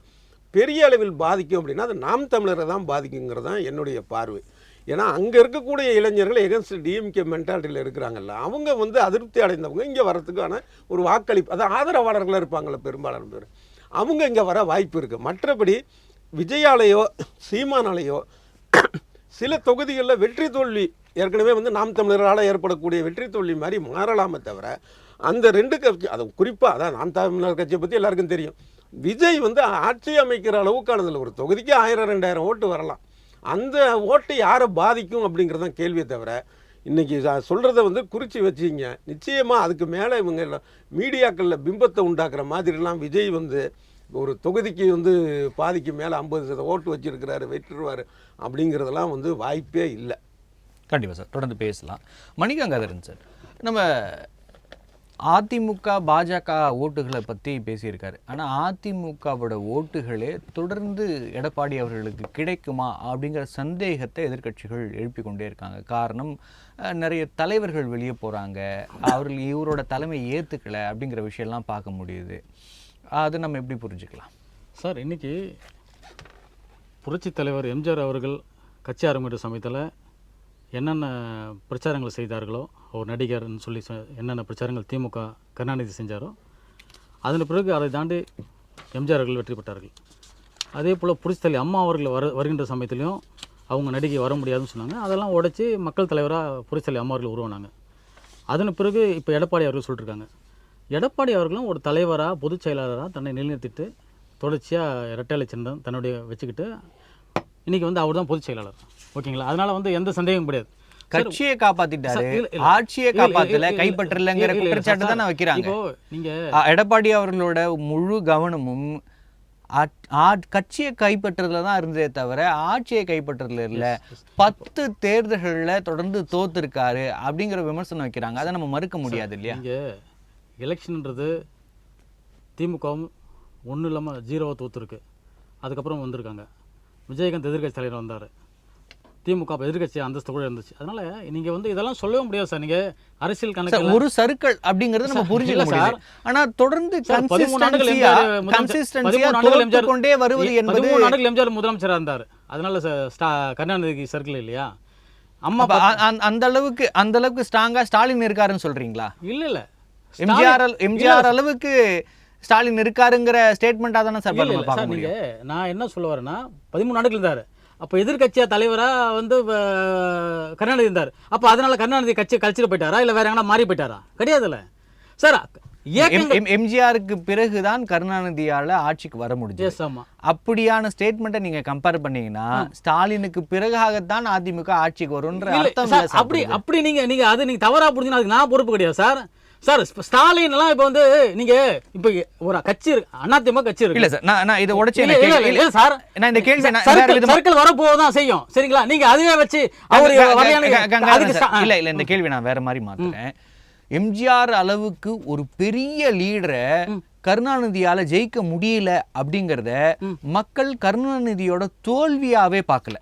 பெரிய அளவில் பாதிக்கும் அப்படின்னா அது நாம் தமிழரை தான் பாதிக்குங்கிறது தான் என்னுடைய பார்வை. ஏன்னா அங்கே இருக்கக்கூடிய இளைஞர்கள் எகன்ஸ்ட் டிஎம்கே மென்டாலிட்டியில் இருக்கிறாங்கல்ல, அவங்க வந்து அதிருப்தி அடைந்தவங்க இங்கே வரத்துக்கான ஒரு வாக்களிப்பு, அதான் ஆதரவாளர்களாக இருப்பாங்கள்ல பெரும்பாலான பேர், அவங்க இங்கே வர வாய்ப்பு இருக்குது. மற்றபடி விஜயாலேயோ சீமானாலேயோ சில தொகுதிகளில் வெற்றி தோல்வி ஏற்கனவே வந்து நாம் தமிழரால் ஏற்படக்கூடிய வெற்றி தோல்வி மாதிரி மாறலாமே தவிர அந்த ரெண்டு கட்சி, அது குறிப்பாக அதான் நாம் தமிழர் கட்சியை பற்றி எல்லாருக்கும் தெரியும். விஜய் வந்து ஆட்சி அமைக்கிற அளவுக்கானதில் ஒரு தொகுதிக்கு 1000-2000 ஓட்டு வரலாம். அந்த ஓட்டு யாரை பாதிக்கும் அப்படிங்கிறது தான் கேள்வியை தவிர இன்றைக்கி சொல்கிறத வந்து குறித்து வச்சிங்க. நிச்சயமாக அதுக்கு மேலே இவங்க மீடியாக்களில் பிம்பத்தை உண்டாக்குற மாதிரிலாம் விஜய் வந்து ஒரு தொகுதிக்கு வந்து பாதிக்கு மேலே 50% ஓட்டு வச்சுருக்கிறாரு, வெற்றிடுவார் அப்படிங்கிறதெல்லாம் வந்து வாய்ப்பே இல்லை. கண்டிப்பாக சார், தொடர்ந்து பேசலாம். மணிகங்காதரன் சார், நம்ம அதிமுக பாஜக ஓட்டுகளை பற்றி பேசியிருக்காரு. ஆனால் அதிமுகவோட ஓட்டுகளே தொடர்ந்து எடப்பாடி அவர்களுக்கு கிடைக்குமா அப்படிங்கிற சந்தேகத்தை எதிர்க்கட்சிகள் எழுப்பி கொண்டே இருக்காங்க. காரணம், நிறைய தலைவர்கள் வெளியே போகிறாங்க, அவர்கள் இவரோட தலைமை ஏற்றுக்கலை அப்படிங்கிற விஷயம்லாம் பார்க்க முடியுது. அது நம்ம எப்படி புரிஞ்சுக்கலாம் சார்? இன்றைக்கி புரட்சித் தலைவர் எம்ஜிஆர் அவர்கள் கட்சி ஆரம்பித்த சமயத்தில் என்னென்ன பிரச்சாரங்களை செய்தார்களோ, ஒரு நடிகர்னு சொல்லி என்னென்ன பிரச்சாரங்கள் திமுக கருணாநிதி செஞ்சாரோ, அதன் பிறகு அதை தாண்டி எம்ஜிஆர் அவர்கள் வெற்றி பெற்றார்கள். அதே போல் புரட்சித் தலைவர் அம்மா அவர்கள் வருகின்ற சமயத்திலையும் அவங்க நடிகை வர முடியாதுன்னு சொன்னாங்க. அதெல்லாம் உடைச்சி மக்கள் தலைவராக புரட்சித் தலைவர் அம்மா அவர்கள் உருவானாங்க. அதன் பிறகு இப்போ எடப்பாடி அவர்கள் சொல்லிட்டுருக்காங்க. எடப்பாடி அவர்களும் ஒரு தலைவராக பொதுச் செயலாளராக தன்னை நிலைநிறுத்திட்டு தொடர்ச்சியாக இரட்டை சின்னம் தன்னுடைய வச்சுக்கிட்டு இன்றைக்கி வந்து அவர் தான் பொதுச் செயலாளர். ஓகேங்களா? அதனால் வந்து எந்த சந்தேகமும் கிடையாது. கட்சியை காப்பாத்திட்டாரு, ஆட்சியை காப்பாத்தல, கைப்பற்றலங்கிற குற்றச்சாட்டு தான் வைக்கிறாங்க. நீங்க எடப்பாடி அவர்களோட முழு கவனமும் கட்சியை கைப்பற்றுறதுல தான் இருந்ததே தவிர ஆட்சியை கைப்பற்றுறதுல இல்லை. 10 தேர்தல்களில் தொடர்ந்து தோத்துருக்காரு அப்படிங்கிற விமர்சனம் வைக்கிறாங்க. அதை நம்ம மறுக்க முடியாது இல்லையா? இங்கே எலெக்ஷன்ன்றது திமுகவும் ஒன்றும் இல்லாமல் 0 தோற்றுருக்கு. அதுக்கப்புறம் வந்திருக்காங்க. விஜயகாந்த் எதிர்கட்சி தலைவர் வந்தார். திமுக எதிர்கட்சி அந்தஸ்து கூட இருந்துச்சு. அதனால நீங்க வந்து இதெல்லாம் சொல்லவே முடியாது சார். நீங்க அரசியல் கணக்கு ஒரு சர்க்கிள் அப்படிங்கறது நம்ம புரிஞ்சுக்க முடியாது. ஆனா தொடர்ந்து கன்சிஸ்டன்சியா கொண்டே வருவது என்பது 13 ஆண்டுகள் எம்ஜிஆர் முதலமைச்சரா இருந்தார். அதனால கருணாநிதி சர்க்கிள் இல்லையா? அம்மா அந்த அளவுக்கு ஸ்ட்ராங்கா ஸ்டாலின் இருக்காருன்னு சொல்றீங்களா? இல்ல எம்ஜிஆர் அளவுக்கு ஸ்டாலின் இருக்காருங்கிற ஸ்டேட்மெண்டா தானே சார் பார்க்க முடியும். நான் என்ன சொல்ல வரேன்னா 13 ஆண்டுகள் இருந்தார். அப்போ எதிர்கட்சியா தலைவராக வந்து கருணாநிதி இருந்தார். அப்போ அதனால கருணாநிதி கட்சி கழிச்சிட்டு போயிட்டாரா இல்லை வேற எங்கன்னா மாறி போயிட்டாரா? கிடையாதுல்ல சார். எம்ஜிஆருக்கு பிறகுதான் கருணாநிதியால ஆட்சிக்கு வர முடிஞ்சது. அப்படியான ஸ்டேட்மெண்ட்டை நீங்க கம்பேர் பண்ணீங்கன்னா ஸ்டாலினுக்கு பிறகாகத்தான் அதிமுக ஆட்சிக்கு வரும்ன்ற அர்த்தம். அப்படி நீங்க அது நீங்க தவறா புரிஞ்சுன்னா அதுக்கு நான் பொறுப்பு கிடையாது சார். சார் ஸ்டாலின் எல்லாம் இப்போ வந்து நீங்க இப்போ ஒரு கட்சி அதிமுக கட்சி இருக்கு. இல்ல சார், நான் இதை உடைச்சு இல்ல சார், நான் இந்த கேள்வி சர்க்கிள் வரப்போதான் செய்யும். சரிங்களா? நீங்க அதுவே வச்சு இல்ல இந்த கேள்வி நான் வேற மாதிரி மாத்துறேன். எம்ஜிஆர் அளவுக்கு ஒரு பெரிய லீடரை கருணாநிதியால ஜெயிக்க முடியல அப்படிங்கறத மக்கள் கருணாநிதியோட தோல்வியாவே பார்க்கல.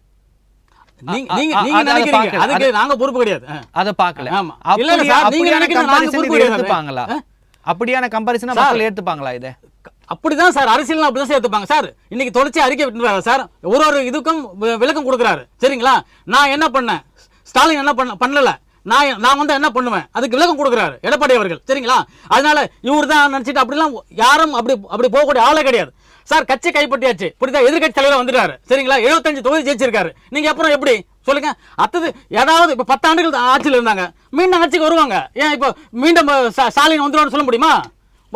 நாங்க பொறுப்பு கிடையாது. அத பார்க்கல. அப்படியான கம்பேரிசன் மக்கள் ஏத்துப்பாங்களா? இதை அப்படிதான் சார், அரசியல் அப்படிதான் ஏத்துப்பாங்க சார். இன்னைக்கு தொடர்ச்சி அறிக்கை விட்டுறாரு சார், ஒரு இதுக்கும் விளக்கம் கொடுக்குறாரு. சரிங்களா? நான் என்ன பண்ணேன், ஸ்டாலின் என்ன பண்ணல, நான் வந்து என்ன பண்ணுவேன், அதுக்கு விளக்கம் கொடுக்குறாரு எடப்பாடி அவர்கள். சரிங்களா? அதனால இவர் தான் நினைச்சிட்டு அப்படிலாம் யாரும் அப்படி போகக்கூடிய ஆளே கிடையாது சார். கட்சி கைப்பற்றியாச்சு, இப்படிதான் எதிர்கட்சி தலைவர் வந்துட்டாரு. சரிங்களா? 75 தொகுதி ஜெயிச்சிருக்காரு. நீங்க அப்புறம் எப்படி சொல்லுங்க? அத்தது ஏதாவது இப்ப 10 ஆண்டுகள் ஆட்சியில் இருந்தாங்க, மீண்டும் ஆட்சிக்கு வருவாங்க. ஏன் இப்போ மீண்டும் ஸ்டாலின் வந்துருவான்னு சொல்ல முடியுமா?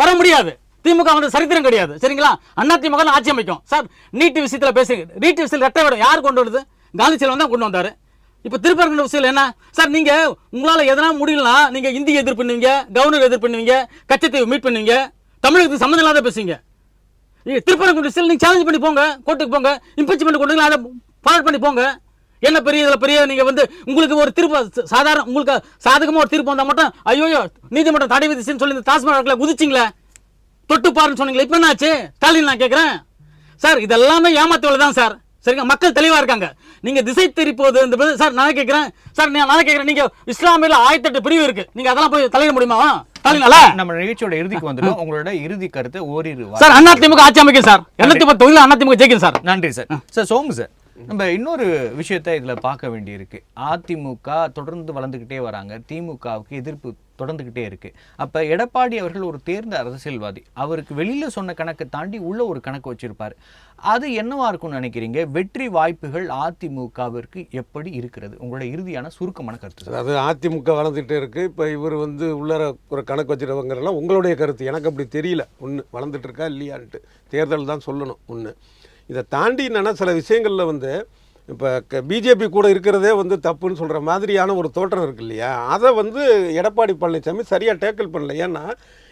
வர முடியாது. திமுக வந்து சரித்திரம் கிடையாது. சரிங்களா? அதிமுக ஆட்சி அமைக்கும் சார். நீட் விஷயத்துல பேசுங்க. நீட் விஷயத்தில் ரெட்டை வேடம் யார் கொண்டு வருது? காந்தி செல்வன் தான் கொண்டு வந்தாரு. இப்போ திருப்பரங்குன்ற விஷயம் என்ன சார்? நீங்க உங்களால எதனா முடியலனா நீங்க இந்திய எதிர்ப்பு பண்ணுவீங்க, கவர்னர் எதிர்ப்பு பண்ணுவீங்க, கட்சியை மீட் பண்ணுவீங்க, தமிழகத்துக்கு சம்மந்தம் இல்லாத பேசுவீங்க. திருப்பரங்குன்ற விஷயம் நீங்க சேலஞ்ச் பண்ணி போங்க, கோர்ட்டுக்கு போங்க, இம்பீச்மெண்ட் கொண்டு அதை ஃபார்வர்ட் பண்ணி போங்க. என்ன பெரிய நீங்க வந்து உங்களுக்கு ஒரு தீர்ப்பு சாதாரண உங்களுக்கு சாதகமா ஒரு தீர்ப்பு வந்தா மட்டும் ஐயோ நீதிமன்றம் தடை விதிச்சுன்னு சொல்லி இந்த டாஸ்மாக் குதிச்சிங்களே, தொட்டு பாருன்னு சொன்னீங்களே, இப்போ என்னாச்சு ஸ்டாலின்? நான் கேட்குறேன் சார், இதெல்லாமே ஏமாத்தோட தான் சார். சரிங்க, மக்கள் தெளிவாக இருக்காங்க. நீங்கள் திசை தெரிப்போது சார். நான் கேட்குறேன் சார், நான் கேட்குறேன், நீங்கள் இஸ்லாமியில் 1008 பிரிவு இருக்குது, நீங்கள் அதெல்லாம் போய் தலையிட முடியுமா? ஸ்டாலினால நம்ம நிகழ்ச்சியோட இறுதிக்கு வந்துடும். உங்களோட இறுதி கருத்தை ஓரிரு சார் அதிமுக ஆட்சி அமைக்கும் சார். 210 தொகுதியில் அதிமுக ஜெயிக்கும் சார். நன்றி சார். சார் சோமு சார், நம்ம இன்னொரு விஷயத்தை இதில் பார்க்க வேண்டியிருக்கு. அதிமுக தொடர்ந்து வளர்ந்துக்கிட்டே வராங்க, திமுகவுக்கு எதிர்ப்பு தொடர்ந்துக்கிட்டே இருக்கு. அப்போ எடப்பாடி அவர்கள் ஒரு தேர்ந்த அரசியல்வாதி, அவருக்கு வெளியில் சொன்ன கணக்கை தாண்டி உள்ள ஒரு கணக்கு வச்சிருப்பார். அது என்னவா இருக்கும்னு நினைக்கிறீங்க? வெற்றி வாய்ப்புகள் அதிமுகவிற்கு எப்படி இருக்கிறது? உங்களோட இறுதியான சுருக்கமான கருத்து. அதாவது அதிமுக வளர்ந்துகிட்டே இருக்குது. இப்போ இவர் வந்து உள்ளர ஒரு கணக்கு வச்சுருவங்கிறலாம் உங்களுடைய கருத்து. எனக்கு அப்படி தெரியல. ஒன்று வளர்ந்துட்டு இருக்கா இல்லையான்ட்டு தேர்தல் தான் சொல்லணும். ஒன்று இதை தாண்டி என்னென்னா சில விஷயங்களில் வந்து இப்போ பிஜேபி கூட இருக்கிறதே வந்து தப்புன்னு சொல்கிற மாதிரியான ஒரு தோற்றம் இருக்கு இல்லையா, அதை வந்து எடப்பாடி பழனிசாமி சரியாக டேக்கிள் பண்ணல. ஏன்னா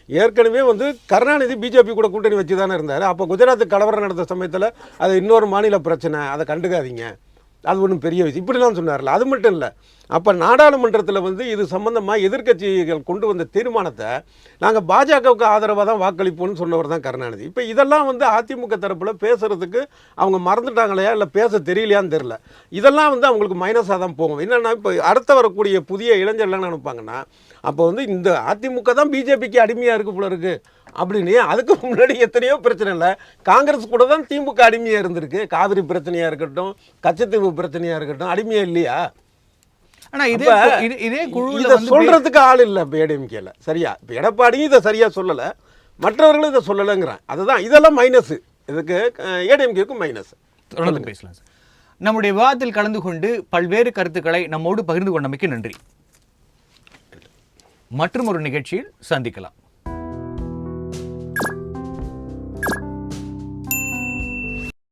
ஏற்கனவே வந்து கருணாநிதி பிஜேபி கூட கூட்டணி வச்சு தானே இருந்தார். அப்போ குஜராத் கலவரம் நடந்த சமயத்தில் அது இன்னொரு மாநில பிரச்சனை, அதை கண்டுக்காதீங்க, அது ஒன்றும் பெரிய விஷயம் இப்படிலாம் சொன்னார்ல. அது மட்டும் இல்லை, அப்போ நாடாளுமன்றத்தில் வந்து இது சம்பந்தமாக எதிர்க்கட்சிகள் கொண்டு வந்த தீர்மானத்தை நாங்கள் பாஜகவுக்கு ஆதரவாக தான் வாக்களிப்போம்னு சொன்னவர் தான் கருணாநிதி. இப்போ இதெல்லாம் வந்து அதிமுக தரப்பில் பேசுகிறதுக்கு அவங்க மறந்துட்டாங்களையா இல்லை பேச தெரியலையான்னு தெரில. இதெல்லாம் வந்து அவங்களுக்கு மைனஸாக தான் போகும். என்னென்னா இப்போ அடுத்த வரக்கூடிய புதிய இளைஞர்லாம் நினைப்பாங்கன்னா, அப்போ வந்து இந்த அதிமுக தான் பிஜேபிக்கு அடிமையாக இருக்குது போல இருக்குது அப்படின்னு. அதுக்கு முன்னாடி எத்தனையோ பிரச்சனை இல்லை, காங்கிரஸ் கூட தான் திமுக அடிமையாக இருந்திருக்கு. காவிரி பிரச்சனையாக இருக்கட்டும், கச்சத்தீவு பிரச்சனையாக இருக்கட்டும், அடிமையாக இல்லையா? ஆனால் இதே குழு சொல்கிறதுக்கு ஆள் இல்லை இப்போ ஏடிஎம்கேல. சரியா இப்போ எடப்பாடியும் இதை சரியாக சொல்லலை, மற்றவர்களும் இதை சொல்லலைங்கிறான். அதுதான் இதெல்லாம் மைனஸு, இதுக்கு ஏடிஎம்கேக்கும் மைனஸ். தொடர்ந்து பேசலாம் சார். நம்முடைய விவாதத்தில் கலந்து கொண்டு பல்வேறு கருத்துக்களை நம்மோடு பகிர்ந்து கொண்டமைக்கு நன்றி. மற்றும் ஒரு நிகழ்ச்சியில் சந்திக்கலாம்.